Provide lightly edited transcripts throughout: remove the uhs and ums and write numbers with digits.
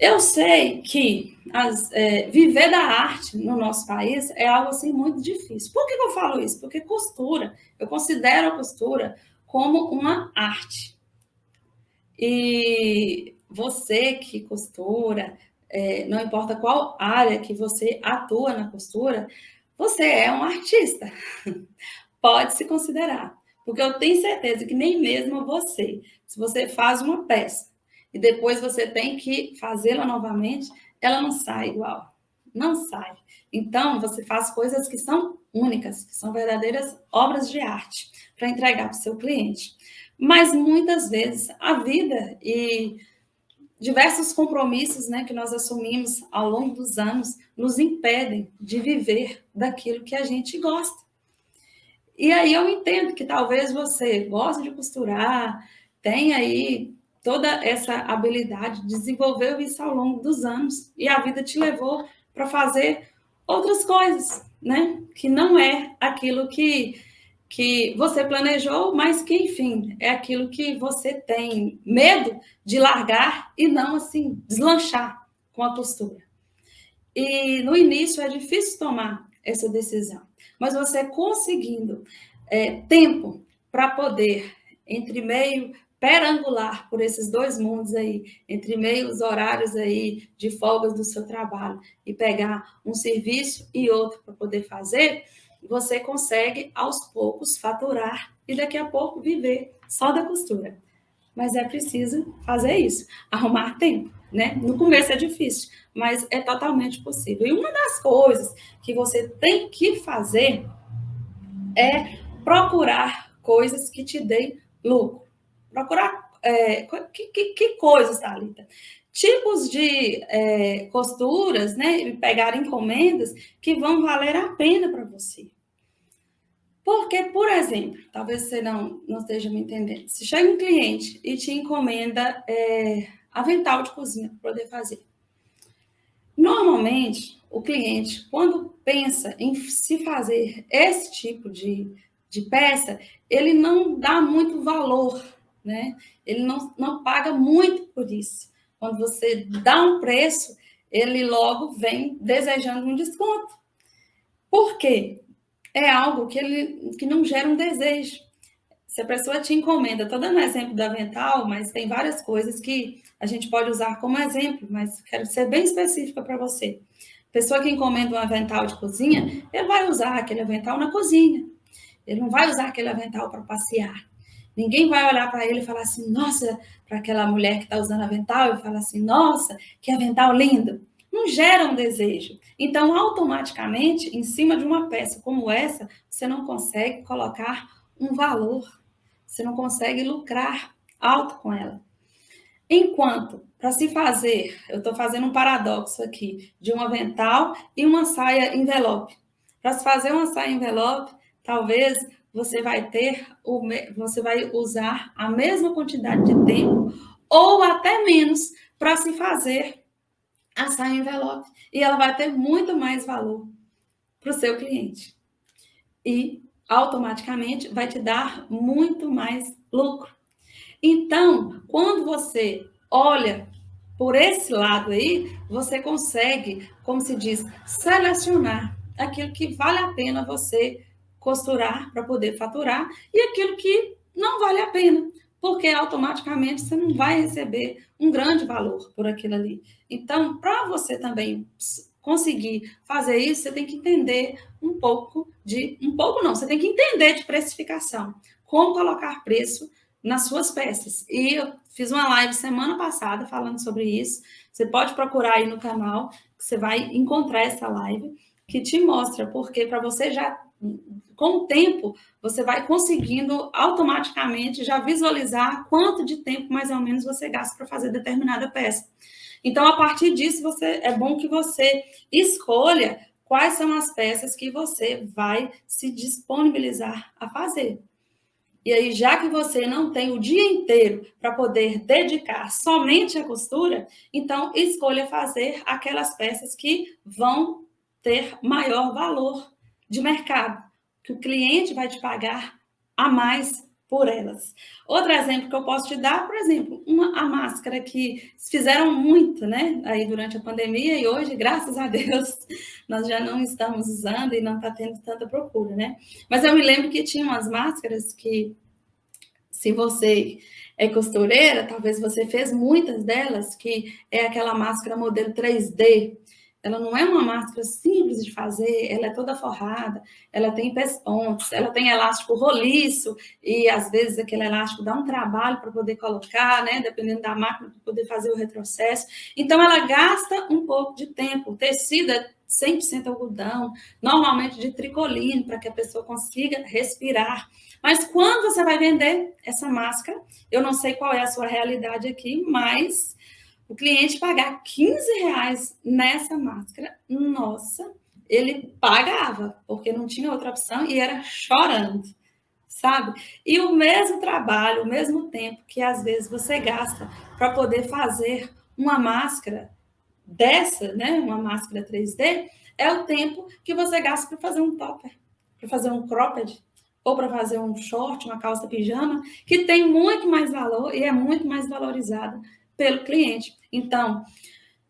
Eu sei que viver da arte no nosso país é algo assim muito difícil. Por que eu falo isso? Porque costura, eu considero a costura como uma arte. E você que costura, não importa qual área que você atua na costura, você é um artista. Pode se considerar. Porque eu tenho certeza que nem mesmo você, se você faz uma peça e depois você tem que fazê-la novamente, ela não sai igual. Não sai. Então, você faz coisas que são únicas, que são verdadeiras obras de arte para entregar para o seu cliente. Mas muitas vezes a vida e diversos compromissos, né, que nós assumimos ao longo dos anos nos impedem de viver daquilo que a gente gosta. E aí eu entendo que talvez você goste de costurar, tenha aí toda essa habilidade, desenvolveu isso ao longo dos anos e a vida te levou para fazer outras coisas, né? Que não é aquilo que você planejou, mas que, enfim, é aquilo que você tem medo de largar e não, assim, deslanchar com a costura. E no início é difícil tomar essa decisão, mas você conseguindo tempo para poder, entre meio, perambular por esses dois mundos aí, entre meio os horários aí de folgas do seu trabalho e pegar um serviço e outro para poder fazer, você consegue aos poucos faturar e daqui a pouco viver só da costura. Mas é preciso fazer isso, arrumar tempo, né? No começo é difícil, mas é totalmente possível. E uma das coisas que você tem que fazer é procurar coisas que te deem lucro. Procurar que coisas, Thalita? Tipos de costuras, né? E pegar encomendas que vão valer a pena para você. Porque, por exemplo, talvez você não esteja me entendendo. Se chega um cliente e te encomenda avental de cozinha para poder fazer. Normalmente, o cliente, quando pensa em se fazer esse tipo de peça, ele não dá muito valor, né? Ele não paga muito por isso. Quando você dá um preço, ele logo vem desejando um desconto. Por quê? É algo que não gera um desejo. Se a pessoa te encomenda, estou dando exemplo do avental, mas tem várias coisas que a gente pode usar como exemplo, mas quero ser bem específica para você. Pessoa que encomenda um avental de cozinha, ele vai usar aquele avental na cozinha. Ele não vai usar aquele avental para passear. Ninguém vai olhar para ele e falar assim, nossa, para aquela mulher que está usando avental, e falar assim, nossa, que avental lindo. Não gera um desejo. Então, automaticamente, em cima de uma peça como essa, você não consegue colocar um valor. Você não consegue lucrar alto com ela. Enquanto, para se fazer, eu estou fazendo um paradoxo aqui, de um avental e uma saia envelope. Para se fazer uma saia envelope, talvez você você vai usar a mesma quantidade de tempo ou até menos para se fazer a saia envelope. E ela vai ter muito mais valor para o seu cliente. E automaticamente vai te dar muito mais lucro. Então, quando você olha por esse lado aí, você consegue, como se diz, selecionar aquilo que vale a pena você costurar para poder faturar e aquilo que não vale a pena, porque automaticamente você não vai receber um grande valor por aquilo ali. Então, para você também conseguir fazer isso, você tem que entender você tem que entender de precificação, como colocar preço nas suas peças. E eu fiz uma live semana passada falando sobre isso. Você pode procurar aí no canal, que você vai encontrar essa live, que te mostra, porque para você já, com o tempo, você vai conseguindo automaticamente já visualizar quanto de tempo mais ou menos você gasta para fazer determinada peça. Então, a partir disso, é bom que você escolha quais são as peças que você vai se disponibilizar a fazer. E aí, já que você não tem o dia inteiro para poder dedicar somente à costura, então escolha fazer aquelas peças que vão ter maior valor de mercado, que o cliente vai te pagar a mais por elas. Outro exemplo que eu posso te dar, por exemplo, a máscara que fizeram muito, né, aí durante a pandemia e hoje, graças a Deus, nós já não estamos usando e não está tendo tanta procura, né? Mas eu me lembro que tinha umas máscaras que, se você é costureira, talvez você fez muitas delas, que é aquela máscara modelo 3D. Ela não é uma máscara simples de fazer, ela é toda forrada, ela tem pespontes, ela tem elástico roliço, e às vezes aquele elástico dá um trabalho para poder colocar, né? Dependendo da máquina, para poder fazer o retrocesso. Então, ela gasta um pouco de tempo. O tecido é 100% algodão, normalmente de tricoline, para que a pessoa consiga respirar. Mas quando você vai vender essa máscara, eu não sei qual é a sua realidade aqui, mas o cliente pagar R$ 15 nessa máscara, nossa, ele pagava, porque não tinha outra opção e era chorando, sabe? E o mesmo trabalho, o mesmo tempo que às vezes você gasta para poder fazer uma máscara dessa, né, uma máscara 3D, é o tempo que você gasta para fazer um topper, para fazer um cropped, ou para fazer um short, uma calça pijama, que tem muito mais valor e é muito mais valorizado pelo cliente. Então,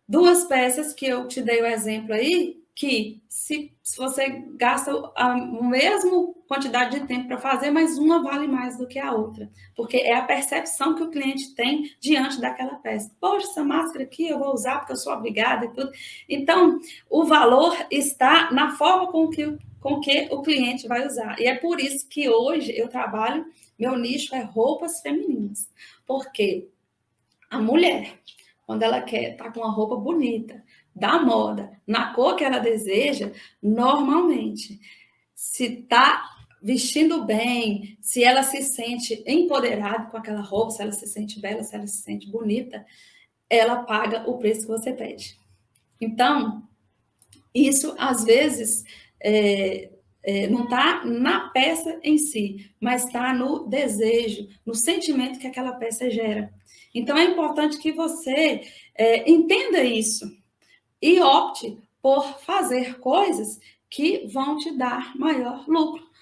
duas peças que eu te dei o exemplo aí, que se você gasta a mesma quantidade de tempo para fazer, mas uma vale mais do que a outra, porque é a percepção que o cliente tem diante daquela peça. Poxa, essa máscara aqui eu vou usar porque eu sou obrigada e tudo. Então, o valor está na forma com que o cliente vai usar. E é por isso que hoje eu trabalho, meu nicho é roupas femininas, porque a mulher, quando ela quer estar com uma roupa bonita, da moda, na cor que ela deseja, normalmente, se está vestindo bem, se ela se sente empoderada com aquela roupa, se ela se sente bela, se ela se sente bonita, ela paga o preço que você pede. Então, isso às vezes não está na peça em si, mas está no desejo, no sentimento que aquela peça gera. Então, é importante que você entenda isso e opte por fazer coisas que vão te dar maior lucro.